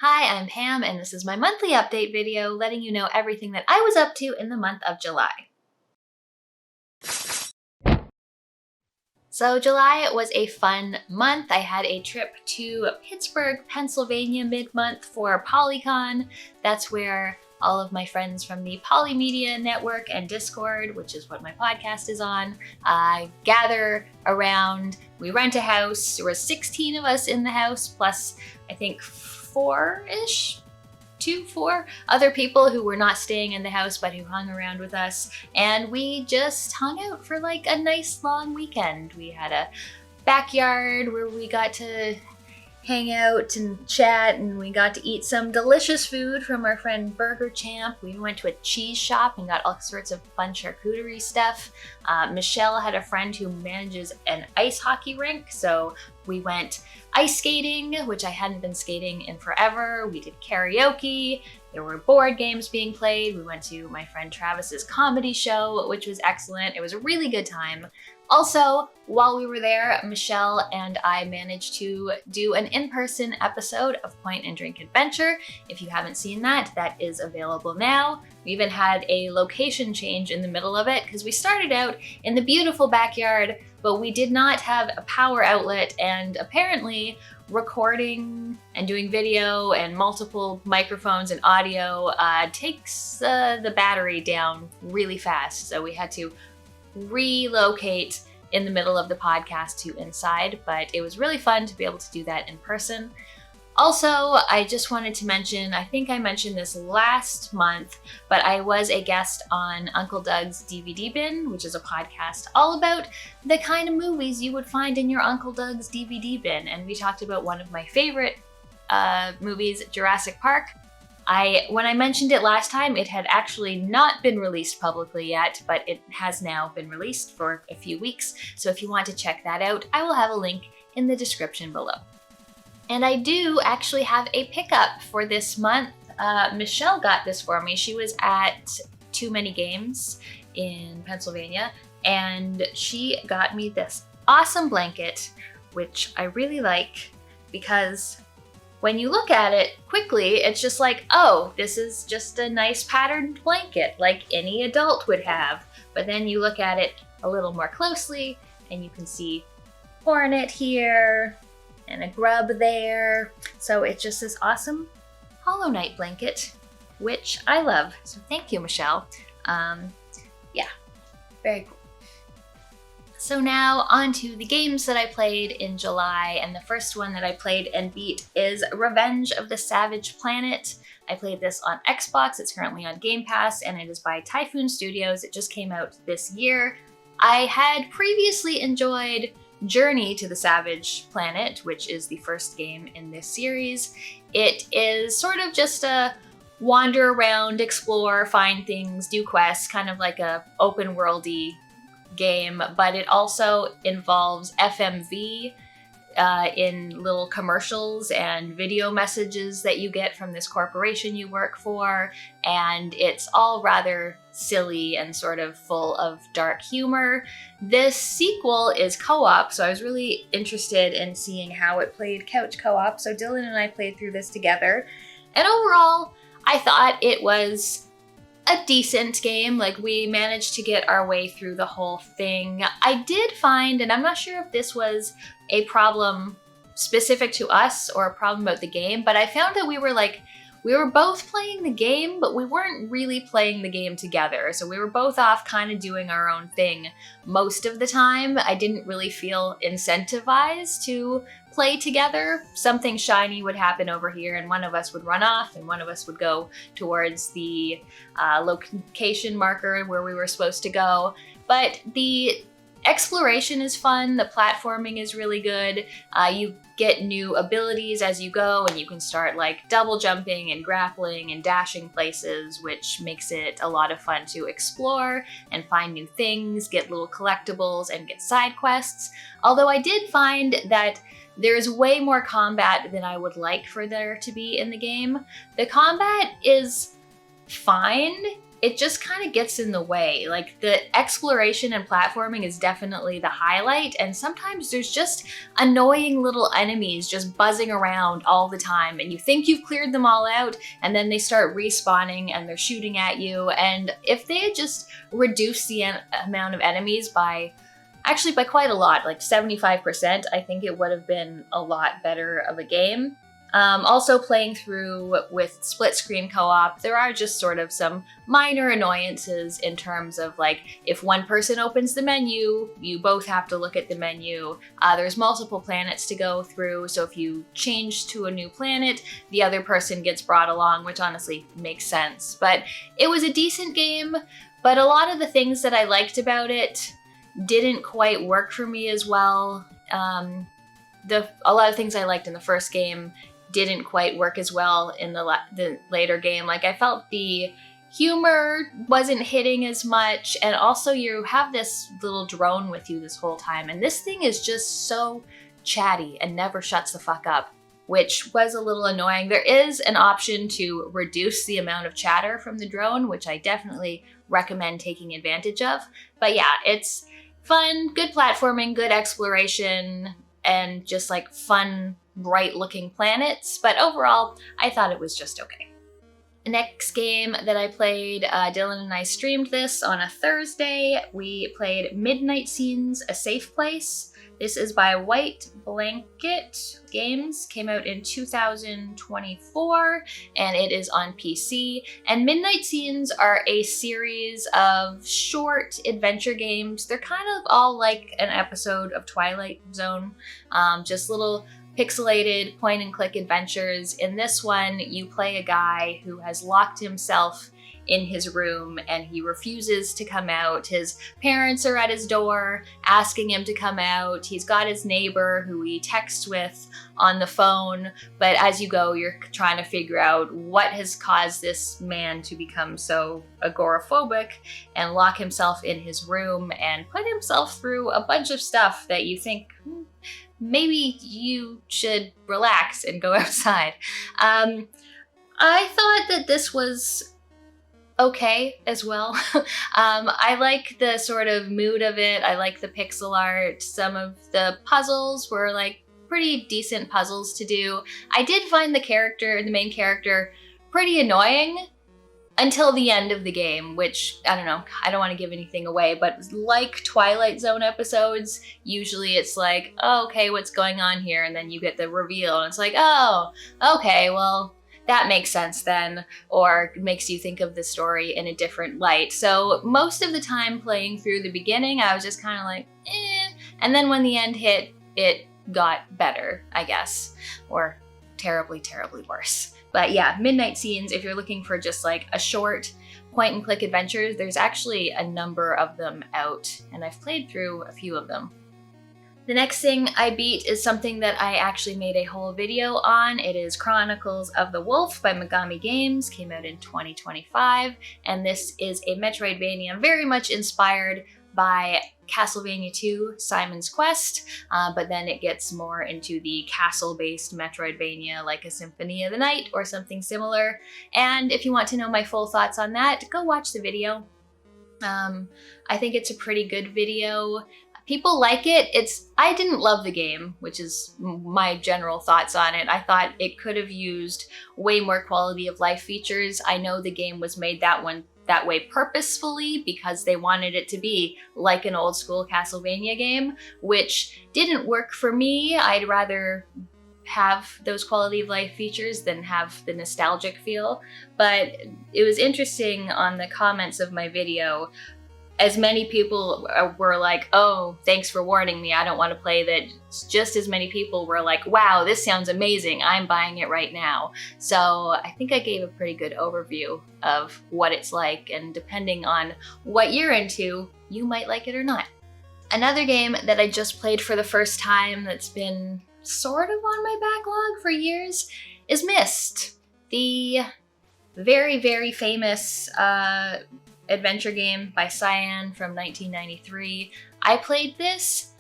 Hi, I'm Pam, and this is my monthly update video letting you know everything that I was up to in the month of July. So July was a fun month. I had a trip to Pittsburgh, Pennsylvania mid-month for PolyCon. That's where all of my friends from the Polymedia Network and Discord, which is what my podcast is on, gather around. We rent a house. There were 16 of us in the house, plus I think four other people who were not staying in the house but who hung around with us, and we just hung out for like a nice long weekend. We had a backyard where we got to hang out and chat, and we got to eat some delicious food from our friend Burger Champ. We went to a cheese shop and got all sorts of fun charcuterie stuff. Michelle had a friend who manages an ice hockey rink, so we went ice skating, which I hadn't been skating in forever. We did karaoke. There were board games being played. We went to my friend Travis's comedy show, which was excellent. It was a really good time. Also, while we were there, Michelle and I managed to do an in-person episode of Point and Drink Adventure. If you haven't seen that, that is available now. We even had a location change in the middle of it because we started out in the beautiful backyard, but we did not have a power outlet, and apparently recording and doing video and multiple microphones and audio takes the battery down really fast. So we had to relocate in the middle of the podcast to inside, but it was really fun to be able to do that in person. Also, I just wanted to mention, I think I mentioned this last month, but I was a guest on Uncle Doug's DVD Bin, which is a podcast all about the kind of movies you would find in your Uncle Doug's DVD bin. And we talked about one of my favorite movies, Jurassic Park. When I mentioned it last time, it had actually not been released publicly yet, but it has now been released for a few weeks. So if you want to check that out, I will have a link in the description below. And I do actually have a pickup for this month. Michelle got this for me. She was at Too Many Games in Pennsylvania, and she got me this awesome blanket, which I really like because when you look at it quickly, it's just like, oh, this is just a nice patterned blanket like any adult would have. But then you look at it a little more closely and you can see hornet here and a grub there. So it's just this awesome Hollow Knight blanket, which I love. So thank you, Michelle. Yeah, very cool. So now on to the games that I played in July, and the first one that I played and beat is Revenge of the Savage Planet. I played this on Xbox. It's currently on Game Pass, and it is by Typhoon Studios. It just came out this year. I had previously enjoyed Journey to the Savage Planet, which is the first game in this series. It is sort of just a wander around, explore, find things, do quests, kind of like a open worldy game, but it also involves FMV in little commercials and video messages that you get from this corporation you work for, and it's all rather silly and sort of full of dark humor. This sequel is co-op, so I was really interested in seeing how it played couch co-op, so Dylan and I played through this together, and overall I thought it was a decent game. Like, we managed to get our way through the whole thing. I did find, and I'm not sure if this was a problem specific to us or a problem about the game, but I found that we were both playing the game, but we weren't really playing the game together. So we were both off kind of doing our own thing most of the time. I didn't really feel incentivized to play together. Something shiny would happen over here and one of us would run off and one of us would go towards the location marker where we were supposed to go. But the exploration is fun, the platforming is really good, you get new abilities as you go, and you can start like double jumping and grappling and dashing places, which makes it a lot of fun to explore and find new things, get little collectibles, and get side quests. Although I did find that there is way more combat than I would like for there to be in the game. The combat is fine. it just kind of gets in the way. Like, the exploration and platforming is definitely the highlight, and sometimes there's just annoying little enemies just buzzing around all the time, and you think you've cleared them all out, and then they start respawning and they're shooting at you. And if they had just reduced the amount of enemies by quite a lot, like 75%, I think it would have been a lot better of a game. Also, playing through with split screen co-op, there are just sort of some minor annoyances in terms of, like, if one person opens the menu, you both have to look at the menu. There's multiple planets to go through, so if you change to a new planet, the other person gets brought along, which honestly makes sense. But it was a decent game, but a lot of the things that I liked about it didn't quite work for me as well. A lot of things I liked in the first game didn't quite work as well in the later game. Like, I felt the humor wasn't hitting as much, and also you have this little drone with you this whole time, and this thing is just so chatty and never shuts the fuck up, which was a little annoying. There is an option to reduce the amount of chatter from the drone, which I definitely recommend taking advantage of. But yeah, it's fun, good platforming, good exploration, and just like fun, bright looking planets. But overall, I thought it was just okay. The next game that I played, Dylan and I streamed this on a Thursday. We played Midnight Scenes: A Safe Place. This is by White Blanket Games, came out in 2024, and it is on PC. And Midnight Scenes are a series of short adventure games. They're kind of all like an episode of Twilight Zone, just little pixelated point-and-click adventures. In this one, you play a guy who has locked himself in his room and he refuses to come out. His parents are at his door asking him to come out. He's got his neighbor who he texts with on the phone, but as you go, you're trying to figure out what has caused this man to become so agoraphobic and lock himself in his room and put himself through a bunch of stuff that you think, maybe you should relax and go outside. I thought that this was okay as well. I like the sort of mood of it. I like the pixel art. Some of the puzzles were like pretty decent puzzles to do. I did find the main character, pretty annoying until the end of the game, which, I don't know, I don't want to give anything away, but like Twilight Zone episodes, usually it's like, oh, okay, what's going on here? And then you get the reveal, and it's like, oh, okay, well, that makes sense then, or makes you think of the story in a different light. So most of the time playing through the beginning, I was just kind of like, eh. And then when the end hit, it got better, I guess, or terribly, terribly worse. But yeah, Midnight Scenes, if you're looking for just like a short point-and-click adventure, there's actually a number of them out, and I've played through a few of them. The next thing I beat is something that I actually made a whole video on. It is Chronicles of the Wolf by Megami Games, came out in 2025, and this is a Metroidvania very much inspired by Castlevania 2, Simon's Quest, but then it gets more into the castle-based Metroidvania like a Symphony of the Night or something similar. And if you want to know my full thoughts on that, go watch the video. I think it's a pretty good video. People like it. I didn't love the game, which is my general thoughts on it. I thought it could have used way more quality of life features. I know the game was made that way purposefully because they wanted it to be like an old school Castlevania game, which didn't work for me. I'd rather have those quality of life features than have the nostalgic feel. But it was interesting on the comments of my video, as many people were like, oh, thanks for warning me, I don't want to play that. Just as many people were like, wow, this sounds amazing, I'm buying it right now. So I think I gave a pretty good overview of what it's like, and depending on what you're into, you might like it or not. Another game that I just played for the first time that's been sort of on my backlog for years is MYST, the very, very famous adventure game by Cyan from 1993. I played this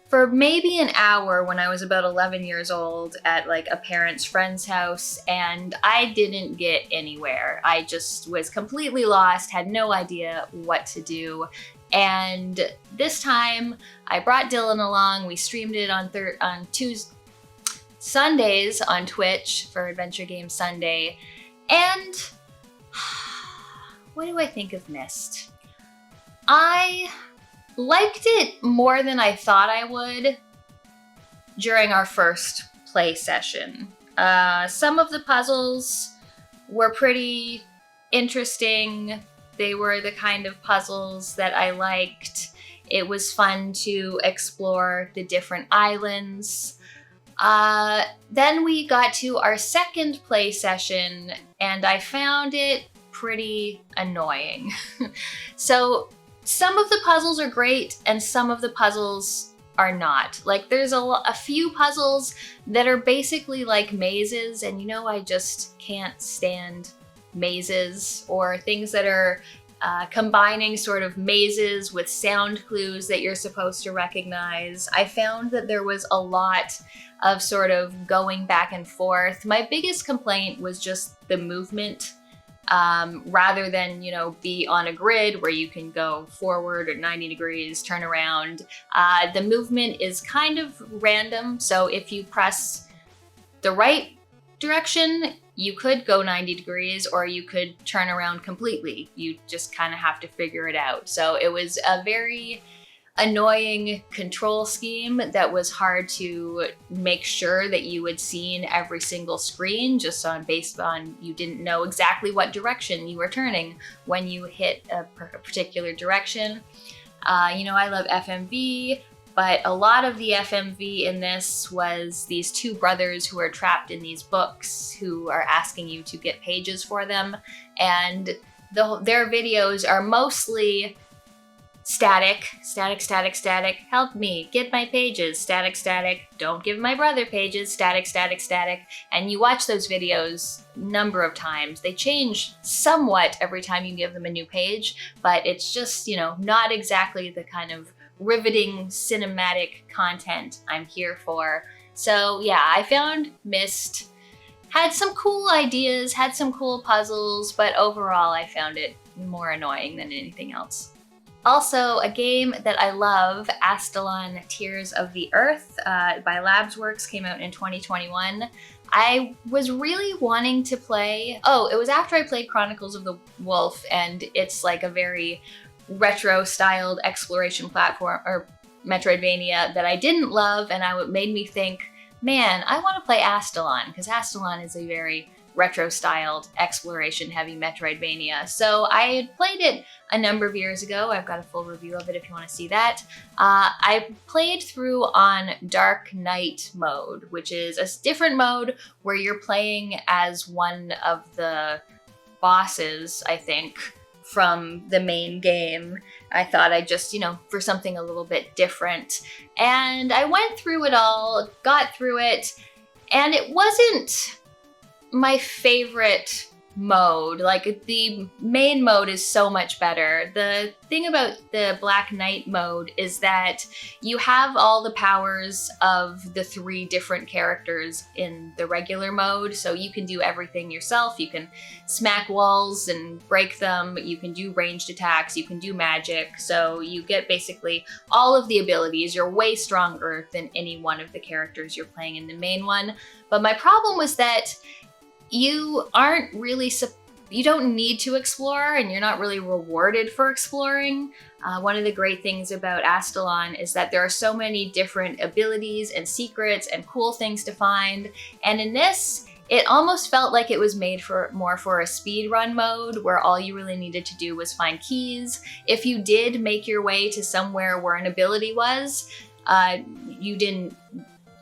for maybe an hour when I was about 11 years old at like a parent's friend's house, and I didn't get anywhere. I just was completely lost, had no idea what to do. And this time I brought Dylan along. We streamed it on Sundays on Twitch for Adventure Game Sunday. And what do I think of MYST? I liked it more than I thought I would during our first play session. Some of the puzzles were pretty interesting. They were the kind of puzzles that I liked. It was fun to explore the different islands. Then we got to our second play session, and I found it pretty annoying. So some of the puzzles are great, and some of the puzzles are not. Like, there's a few puzzles that are basically like mazes, and you know, I just can't stand mazes or things that are combining sort of mazes with sound clues that you're supposed to recognize. I found that there was a lot of sort of going back and forth. My biggest complaint was just the movement. Rather than, you know, be on a grid where you can go forward or 90 degrees, turn around. The movement is kind of random. So if you press the right direction, you could go 90 degrees or you could turn around completely. You just kind of have to figure it out. So it was a very annoying control scheme that was hard to make sure that you had seen every single screen just based on you didn't know exactly what direction you were turning when you hit a particular direction. You know, I love FMV, but a lot of the FMV in this was these two brothers who are trapped in these books who are asking you to get pages for them. And their videos are mostly static, help me, get my pages, static, don't give my brother pages, static. And you watch those videos a number of times. They change somewhat every time you give them a new page, but it's just, you know, not exactly the kind of riveting cinematic content I'm here for. So yeah, I found MYST had some cool ideas, had some cool puzzles, but overall I found it more annoying than anything else. Also, a game that I love, Astalon Tears of the Earth by Labsworks, came out in 2021. I was really wanting to play, it was after I played Chronicles of the Wolf, and it's like a very retro-styled exploration platform, or Metroidvania, that I didn't love, and it made me think, man, I want to play Astalon, because Astalon is a very retro-styled, exploration-heavy Metroidvania. So I had played it a number of years ago. I've got a full review of it if you want to see that. I played through on Dark Knight mode, which is a different mode where you're playing as one of the bosses, I think, from the main game. I thought I'd just, you know, for something a little bit different. And I went through it all, got through it, and it wasn't my favorite mode. Like, the main mode is so much better. The thing about the Black Knight mode is that you have all the powers of the three different characters in the regular mode, so you can do everything yourself. You can smack walls and break them, you can do ranged attacks, you can do magic, so you get basically all of the abilities. You're way stronger than any one of the characters you're playing in the main one. But my problem was that you aren't really, you don't need to explore, and you're not really rewarded for exploring. One of the great things about Astalon is that there are so many different abilities and secrets and cool things to find. And in this, it almost felt like it was made more for a speedrun mode, where all you really needed to do was find keys. If you did make your way to somewhere where an ability was, you didn't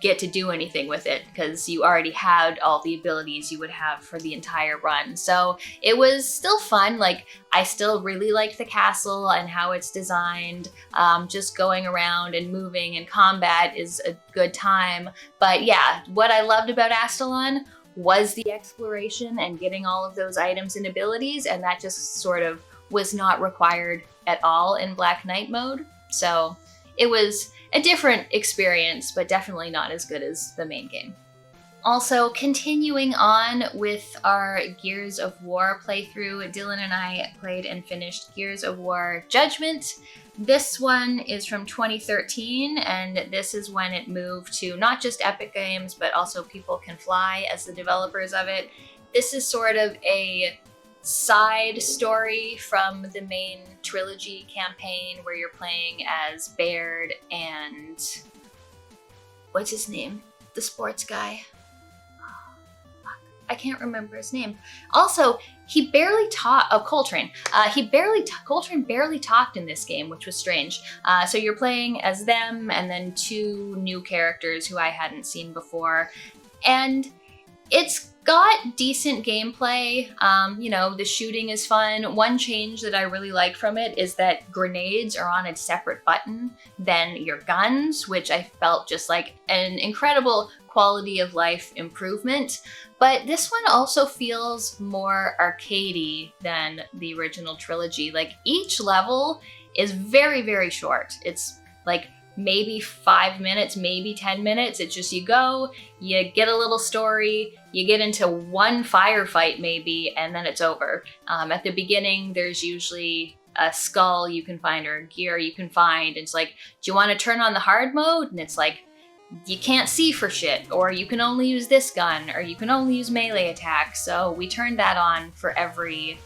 get to do anything with it because you already had all the abilities you would have for the entire run. So it was still fun. Like, I still really liked the castle and how it's designed. Just going around and moving and combat is a good time. But yeah, what I loved about Astalon was the exploration and getting all of those items and abilities, and that just sort of was not required at all in Black Knight mode. So it was a different experience, but definitely not as good as the main game. Also, continuing on with our Gears of War playthrough, Dylan and I played and finished Gears of War Judgement. This one is from 2013, and this is when it moved to not just Epic Games, but also People Can Fly as the developers of it. This is sort of a side story from the main trilogy campaign where you're playing as Baird and... what's his name? The sports guy. I can't remember his name. Also, he barely talked. Oh, Coltrane. Coltrane barely talked in this game, which was strange. So you're playing as them, and then two new characters who I hadn't seen before, and it's got decent gameplay. You know, the shooting is fun. One change that I really like from it is that grenades are on a separate button than your guns, which I felt just like an incredible quality of life improvement. But this one also feels more arcadey than the original trilogy. Like, each level is very, very short. It's like maybe 5 minutes, maybe 10 minutes. It's just you go, you get a little story, you get into one firefight maybe, and then it's over. At the beginning, there's usually a skull you can find or a gear you can find. It's like, do you want to turn on the hard mode? And it's like, you can't see for shit, or you can only use this gun, or you can only use melee attacks. So we turned that on for every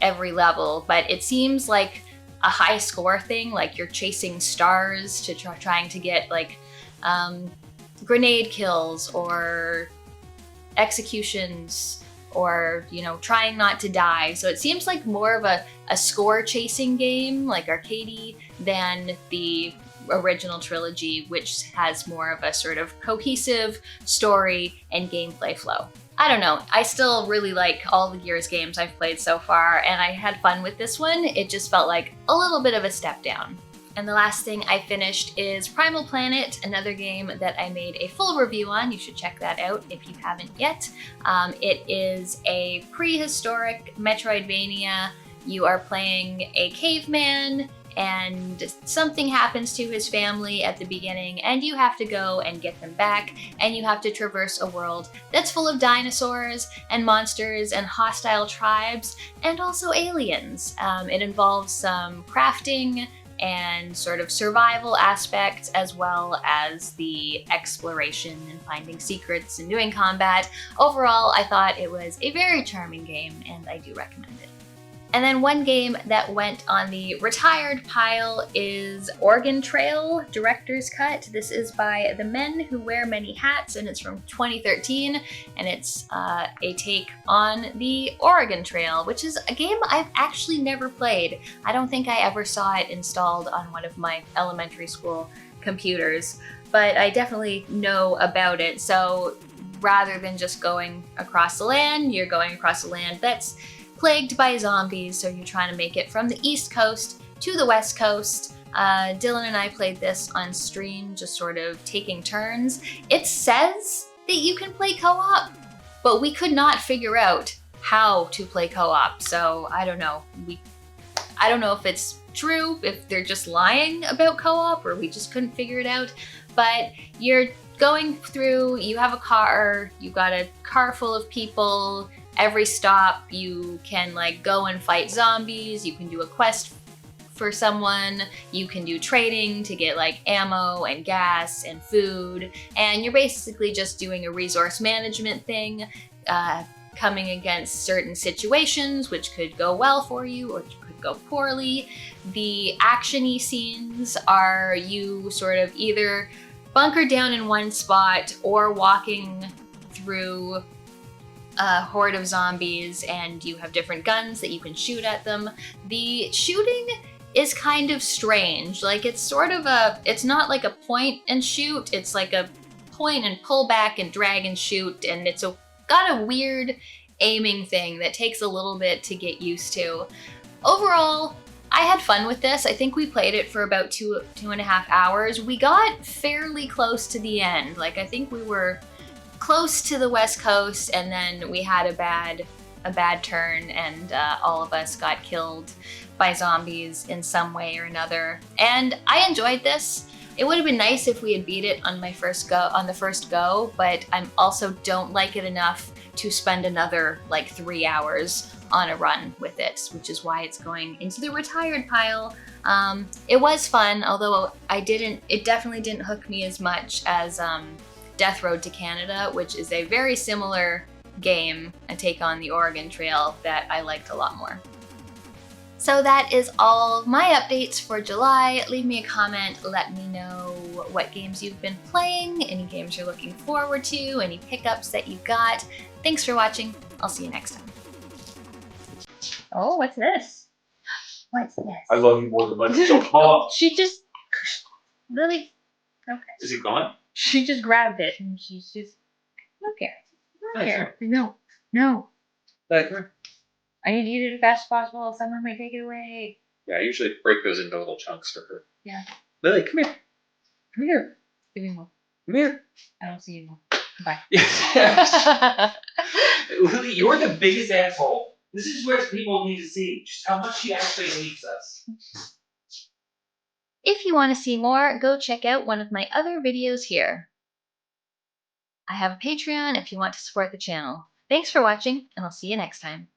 level, but it seems like a high score thing, like you're chasing stars to trying to get like grenade kills or executions, or, you know, trying not to die. So it seems like more of a score chasing game, like arcadey, than the original trilogy, which has more of a sort of cohesive story and gameplay flow. I don't know, I still really like all the Gears games I've played so far, and I had fun with this one. It just felt like a little bit of a step down. And the last thing I finished is Primal Planet, another game that I made a full review on. You should check that out if you haven't yet. It is a prehistoric Metroidvania. You are playing a caveman, and something happens to his family at the beginning, and you have to go and get them back, and you have to traverse a world that's full of dinosaurs and monsters and hostile tribes and also aliens. It involves some crafting and sort of survival aspects, as well as the exploration and finding secrets and doing combat. Overall, I thought it was a very charming game, and I do recommend it. And then one game that went on the retired pile is Oregon Trail Director's Cut. This is by The Men Who Wear Many Hats, and it's from 2013, and it's a take on the Oregon Trail, which is a game I've actually never played. I don't think I ever saw it installed on one of my elementary school computers, but I definitely know about it. So rather than just going across the land, you're going across the land that's plagued by zombies, so you're trying to make it from the East Coast to the West Coast. Dylan and I played this on stream, just sort of taking turns. It says that you can play co-op, but we could not figure out how to play co-op, so I don't know. I don't know if it's true, if they're just lying about co-op, or we just couldn't figure it out, but you're going through, you have a car, you got a car full of people. Every stop you can like go and fight zombies, you can do a quest for someone, you can do trading to get like ammo and gas and food, and you're basically just doing a resource management thing, coming against certain situations which could go well for you or could go poorly. The action-y scenes are you sort of either bunker down in one spot or walking through a horde of zombies, and you have different guns that you can shoot at them. The shooting is kind of strange. Like, it's sort of it's not like a point and shoot, it's like a point and pull back and drag and shoot, and it's got a weird aiming thing that takes a little bit to get used to. Overall, I had fun with this. I think we played it for about two and a half hours. We got fairly close to the end. Like, I think we were close to the West Coast, and then we had a bad a bad turn, and all of us got killed by zombies in some way or another. And I enjoyed this. It would have been nice if we had beat it on the first go, but I also don't like it enough to spend another like 3 hours on a run with it, which is why it's going into the retired pile. It was fun, although it definitely didn't hook me as much as Death Road to Canada, which is a very similar game, a take on the Oregon Trail, that I liked a lot more. So that is all of my updates for July. Leave me a comment, let me know what games you've been playing, any games you're looking forward to, any pickups that you got. Thanks for watching. I'll see you next time. Oh, what's this? What's this? I love you more than much. Oh, She just really okay. Is it gone? She just grabbed it and she's just okay. No. I need to eat it as fast as possible. Someone may take it away. Yeah, I usually break those into little chunks for her. Yeah. Lily, come here. Come here. Give me more. Come here. I don't see you more. Bye. Lily, you're the biggest asshole. This is where people need to see just how much she actually hates us. If you want to see more, go check out one of my other videos here. I have a Patreon if you want to support the channel. Thanks for watching, and I'll see you next time.